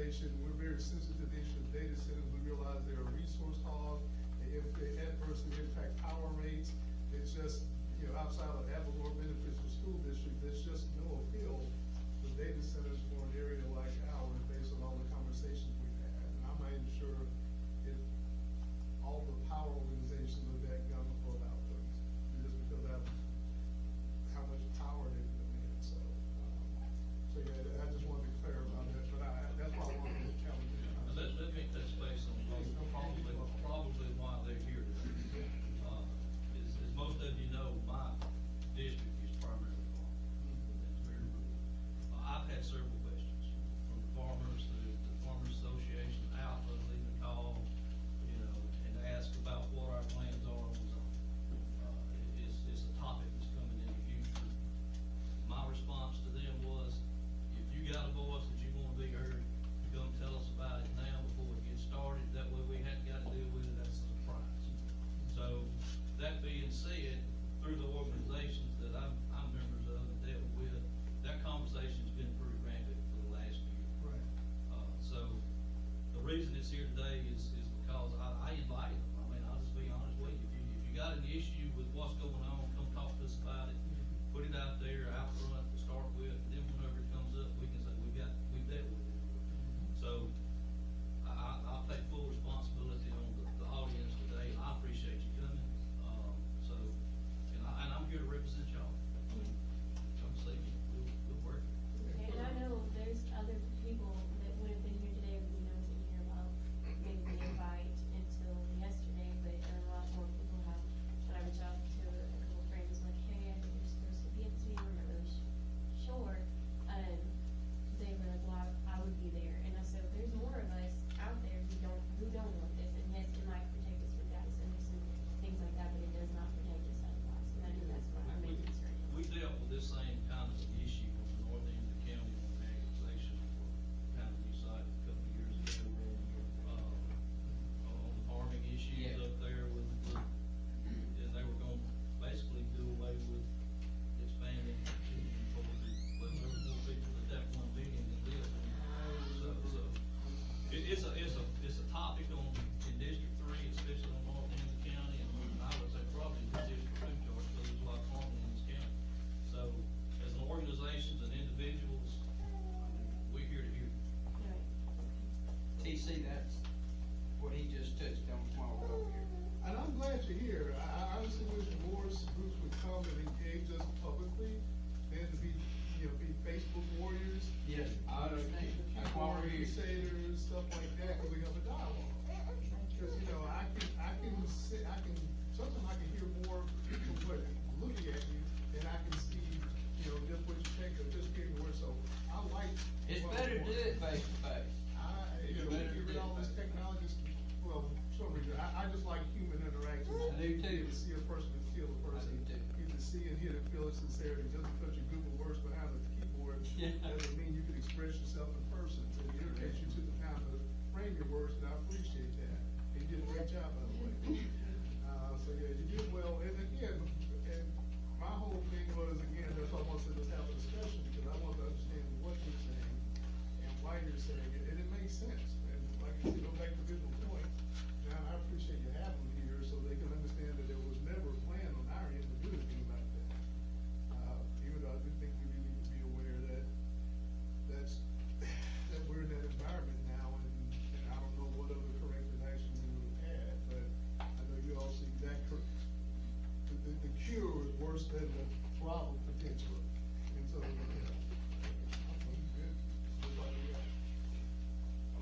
organization, we're very sensitive to the issue of data centers. We realize they're a resource hog. If they adversely impact power rates, it's just, outside of Avalon benefits for school district, there's just no appeal to data centers for an area like ours based on all the conversations we've had. And I'm not even sure if all the power organizations are that gung-ho about things, just because of how much power they demand. So yeah, I just wanted to clarify that, but that's why I wanted to challenge you. Let me touch base on probably why they're here today. As most of you know, my district is primarily farm. It's very rural. I've had several questions from the farmers, the Farmers Association, outlets leaving call, and ask about what our plans are on the zone. It's a topic that's coming in the future. My response to them was, if you got a voice that you want to be heard, come tell us about it now before it gets started. That way we hadn't got to deal with it as a surprise. So that being said, through the organizations that I'm members of and dealt with, that conversation's been pretty rampant for the last year. Right. So the reason it's here today is because I invited them. I mean, I'll just be honest with you. If you got an issue with what's going on, come talk to us about it. Put it out there, out front to start with, and then whenever it comes up, we can say we've dealt with it. So I'll take full responsibility on the audience today. I appreciate you coming. And I'm here to represent y'all. Come see me. We'll work. Okay, and I know there's other people that would have been here today, but we wasn't here about maybe the invite until yesterday, but a lot more people have. When I reached out to a couple of friends, like, hey, I think you're supposed to be at this meeting, we're not really sure. They were like, well, I would be there, and I said, there's more of us out there who don't want this, and yes, it might protect us from data centers and things like that, but it does not protect us otherwise, and I think that's what our main concern is. We dealt with this same kind of issue on the north end of the county on the annexation for kind of new site a couple of years ago. On the farming issues up there with, and they were going to basically do away with expanding for there were more people at that one meeting than this. So it's a topic in District 3, especially on the north end of the county, and I would say probably the District 2 charge, because there's a lot of farming in this county. So, as an organizations and individuals, we're here to hear. Right. TC, that's what he just touched on a while ago here. And I'm glad you're here. I honestly wish more groups would come and engage us publicly than to be Facebook warriors. Yes, I understand. That's why we're here. Crusaders, stuff like that, because we have a dialogue. Because, sometimes I can hear more from what, looking at you, than I can see, just what you think of just hearing words. So I like. It's better to do it face to face. We get all this technology, well, for some reason, I just like human interaction. I do too. You get to see a person and feel a person. I do too. You can see and hear and feel the sincerity. Just because you Google words behind the keyboard, doesn't mean you can express yourself in person. It irritates you to the time to frame your words, and I appreciate that. And you did a great job, by the way. So yeah, you did well. And again, and my whole thing was, again, that's why I wanted to just have a discussion, because I want to understand what you're saying and why you're saying it, and it makes sense. And like I said, go back to the original point. Now, I appreciate you having me here so they can understand that there was never a plan on our end to do anything about that. Even though I do think we need to be aware that we're in that environment now, and I don't know what other corrective action we would have had, but I know you all see that the cure is worse than the problem potentially. And so, I think good. Well,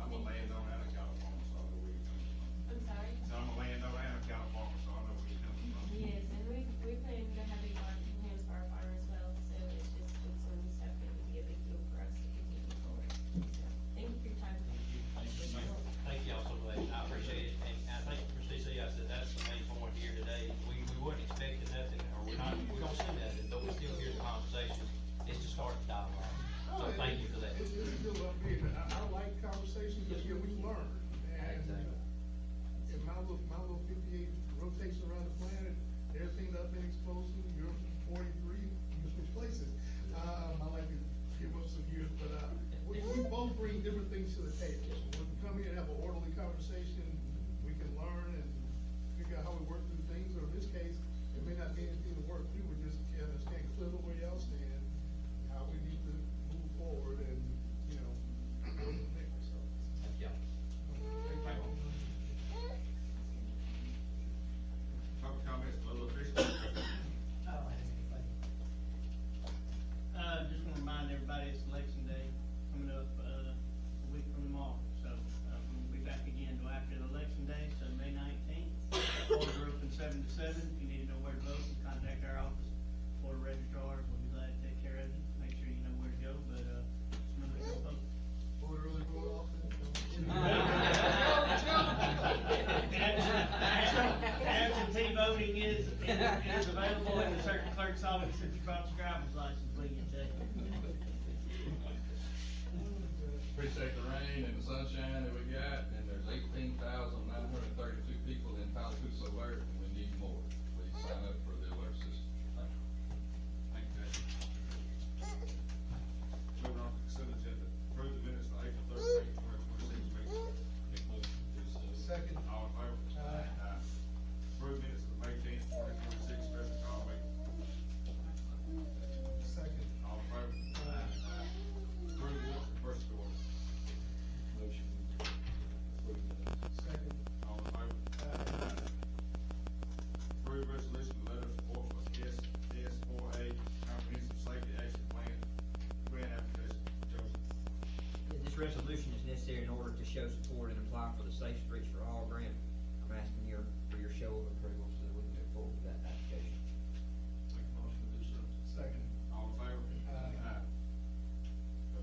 I'm a landowner out of California, so I know where you're coming from. I'm sorry? So I'm a landowner out of California, so I know where you're coming from. Yes, and we plan to have a lot of plans for our farm as well, so it's just with some of the stuff that would be a big deal for us to continue forward. So, thank you for your time. Thank y'all so much, I appreciate it, and I think for CC, I said that's the main point here today, we wasn't expecting nothing, or we don't see nothing, but we still hear the conversation, it's to start the dialogue, so thank you for that. It's still upbeat. I like conversations because we learn. And in my little 58 rotation around the planet, everything that I've been exposed to, you're 43, you switch places. I like to give up some years, but we both bring different things to the table. call it since you brought your driver's license, will you, Jay? Appreciate the rain and the sunshine that we got, and there's 18,932 people in Palacusa alert, and we need more. Please sign up for the alert system. Thank you. Thank you, Jay. Moving on to consent agenda, approve the minutes of April 13th, 2026 meeting. Make motion to accept. Second. All in favor? Aye. Approve minutes of May 10th, 2026 special call meeting. Second. All in favor? Aye. Approve the warrants and purchase order. Motion to approve minutes. Second. All in favor? Aye. Approve resolution of letter of support for S4A Comprehensive Safety Action Plan grant application. Joseph. This resolution is necessary in order to show support and apply for the Safe Streets for All grant. I'm asking for your show of approval so that we can move forward with that application. Make a motion to do so. Second. All in favor? Aye.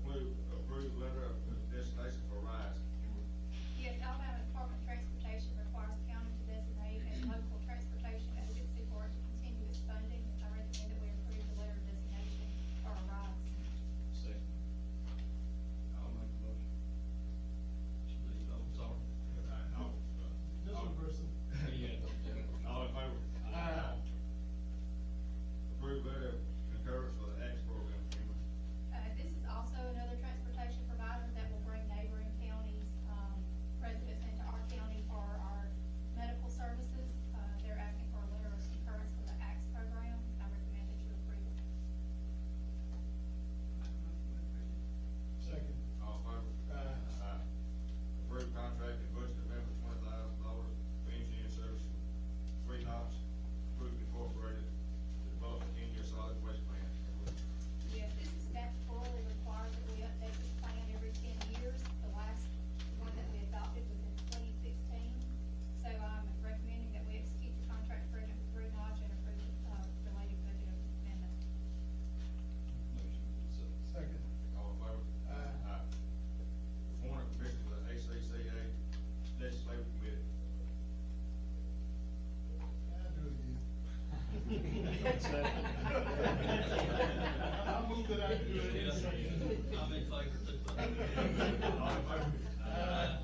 Approve letter of destination for RISE. Yes, Alabama Department of Transportation requires the county to designate a local transportation agency for it to continue its funding. I recommend that we approve the letter of designation for a RISE. Second. I'll make the motion. Should leave, I'm sorry. This one person. All in favor? Aye. Approve letter of concurrence for the ACT program. This is also another transportation provider that will bring neighboring counties, residents into our county for our medical services. They're asking for a letter of concurrence for the ACT program. I recommend that you approve it. Second. All in favor? Aye. Approve contract and budget amendment $20,000 for engineering service for 3 Knox, Group Incorporated, to develop a 10-year solid waste plan. Yes, this is statutorily required that we update this plan every 10 years. The last one that we adopted was in 2016. So I'm recommending that we execute the contract agreement with Three Notch and approve the related budget amendment. Motion to accept. Second. All in favor? Aye. Appoint a commission for the ACCA Legislative Committee. I'll do it again. I'll move that I do it again. I'm in favor too. All in favor? Aye.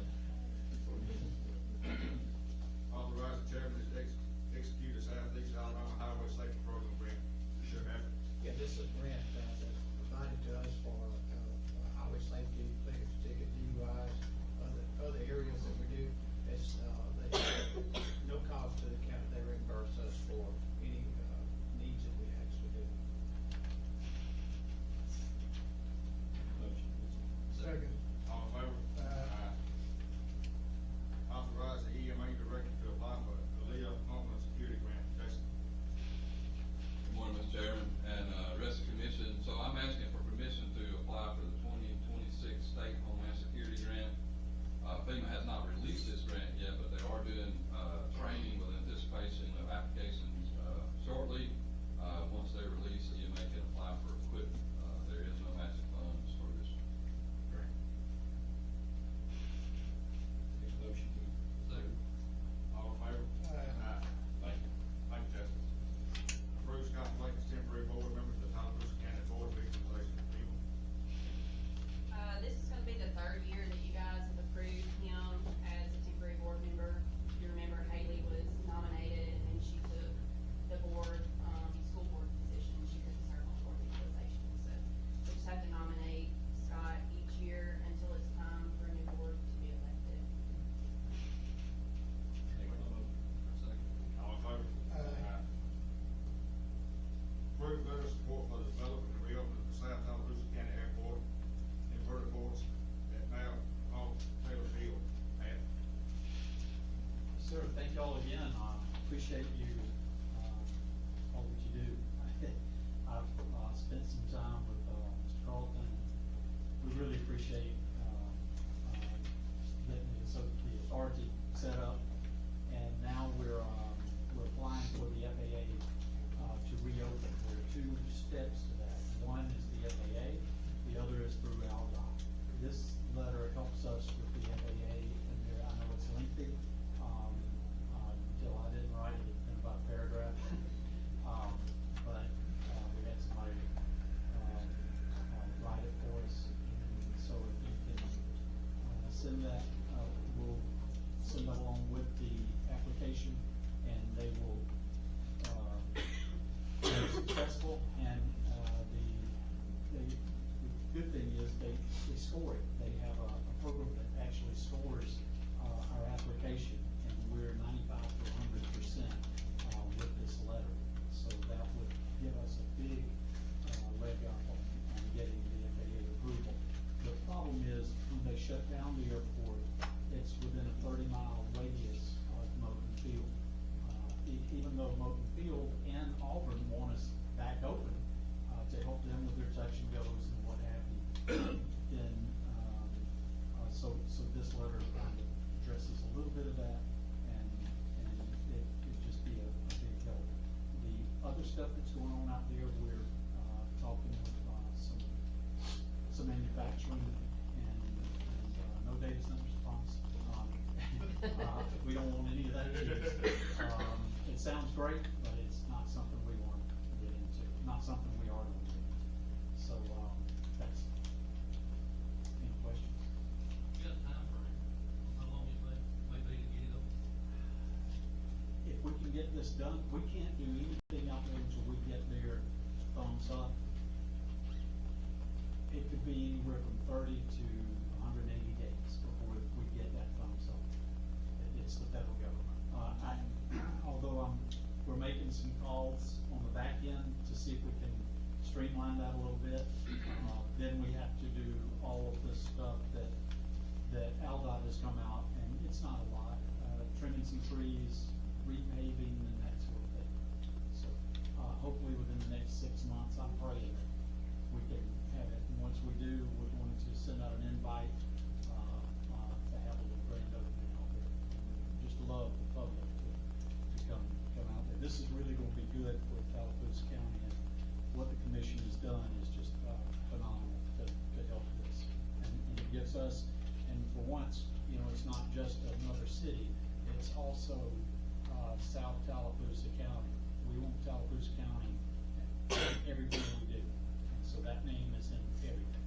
Authorize the chairman to execute a Southeast Alabama Highway Safety Program grant. Sure, Happy. Yeah, this is a grant that's provided to us for highway safety, clearance ticket, DUIs, other areas that we do. It's, no cost to the county, they reimburse us for any needs that we actually do. Motion to accept. Second. All in favor? Aye. Authorize the EMA director to apply for the Leah Homeland Security Grant. Jason. Good morning, Mr. Chairman and rest of the commission. So I'm asking for permission to apply for the 2026 State Homeland Security Grant. FEMA has not released this grant yet, but they are doing training with anticipation of applications shortly. Once they release, the EMA can apply for equipment. There is no matching funds for this grant. Make a motion to. Second. All in favor? Aye. Thank you. Thank you, Jason. Approve Scott Blake as temporary board member to the Tallapoosa County Board of Equalization. People. This is gonna be the third year that you guys have approved him as a temporary board member. If you remember, Haley was nominated and then she took the board, school board position. She couldn't serve on board of equalization, so we just have to nominate Scott each year until it's time for a new board to be elected. Make a motion. Second. All in favor? Aye. Approve letter of support for the development and reopening of the South Tallapoosa County Airport and vertiports at now off Taylor Field. Matt. Sir, thank you all again. Appreciate you, all that you do. I've, spent some time with, Mr. Carlton. We really appreciate, getting the authority set up. And now we're applying for the FAA, to reopen. There are 2 steps to that. One is the FAA, the other is through ALDOT. This letter helps us with the FAA, and I know it's lengthy, until I didn't write it in about a paragraph. But and they will, be successful, and, the good thing is they score it. They have a program that actually scores, our application, and we're 95 to 100%, with this letter. So that would give us a big, leg up on getting the FAA approval. The problem is, when they shut down the airport, it's within a 30-mile radius of Moton Field. Even though Moton Field and Auburn want us back open, to help them with their touch and goes and what have you, then, so this letter kind of addresses a little bit of that, and it'd just be a big help. The other stuff that's going on out there, we're, talking with, some manufacturing and, no data centers, promise. We don't want any of that. It sounds great, but it's not something we want to get into, not something we are going to do. So, that's, any questions? You got a time frame? How long you think, maybe to get it over? If we can get this done, we can't do anything out there until we get their thumbs up. It could be anywhere from 30 to 180 days before we get that thumbs up. It's the federal government. Although we're making some calls on the back end to see if we can streamline that a little bit. Then we have to do all of this stuff that AlDOT has come out, and it's not a lot, trimming some trees, repaving, and that sort of thing. So, hopefully within the next 6 months, I'm praying that we can have it. And once we do, we're going to send out an invite, to have a little grand opening out there. Just love the public to come out there. This is really gonna be good for Tallapoosa County, and what the commission has done is just, phenomenal to help this. And it gives us, and for once, you know, it's not just another city, it's also, South Tallapoosa County. We want Tallapoosa County in everything we do, and so that name is in everything.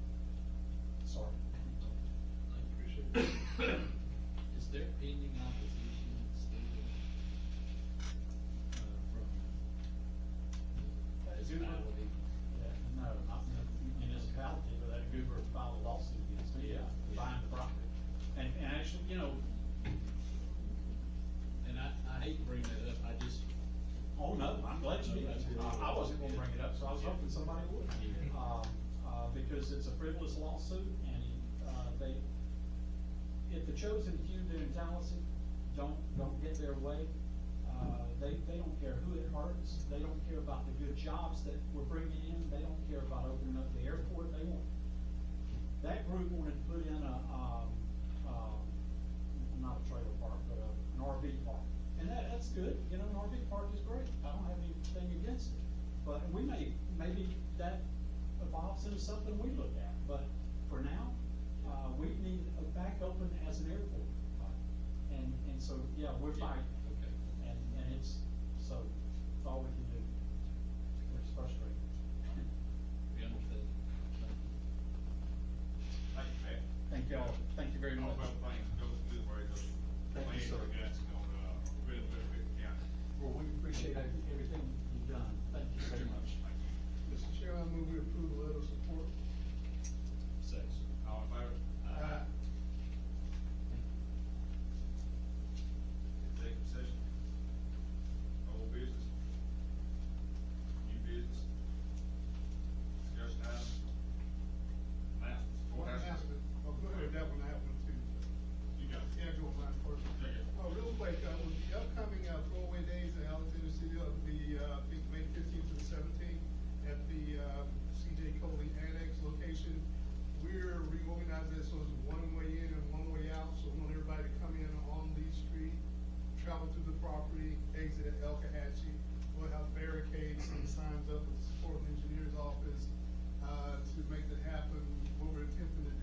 Sorry. I appreciate it. Is there pending opposition still, from municipality? Yeah, no, not the municipality, but that Goober filed a lawsuit against me, buying the property. And actually, you know, And I hate to bring that up, I just, oh no, I'm glad you did. I wasn't gonna bring it up, so I was hoping somebody would. Because it's a frivolous lawsuit, and, if the chosen few there in Tallahassee don't get their way, they don't care who it hurts, they don't care about the good jobs that we're bringing in, they don't care about opening up the airport, that group wanted to put in not a trailer park, but an RV park. And that's good, you know, an RV park is great, I don't have anything against it. But maybe that evolves into something we look at, but for now, we need a back open as an airport. And so, yeah, we're fighting. okay. And it's all we can do. It's frustrating. We understand. Thank you, Matt. Thank y'all, thank you very much. Hope everything goes good for you. Thank you, sir. That's gonna, really benefit the county. Well, we appreciate everything you've done, thank you very much. Mr. Chairman, I move we approve the letter of support. Second. All in favor? Aye. Executive session. Old business. New business. Discussion items. Announcements. One Courthouse. announcement, oh, go ahead, that one happened too. You got it. Yeah, go on, mine first. Yeah, yeah. Real quick, with the upcoming, throwaway days in Alexander City, of the, I think May 15th to the 17th, at the, CJ Coley Annex location, we're reorganizing it so it's one way in and one way out, so we want everybody to come in on Lee Street, travel through the property, exit at Elkahatchee. We'll have barricades and signs up with the support engineer's office, to make that happen. What we're attempting to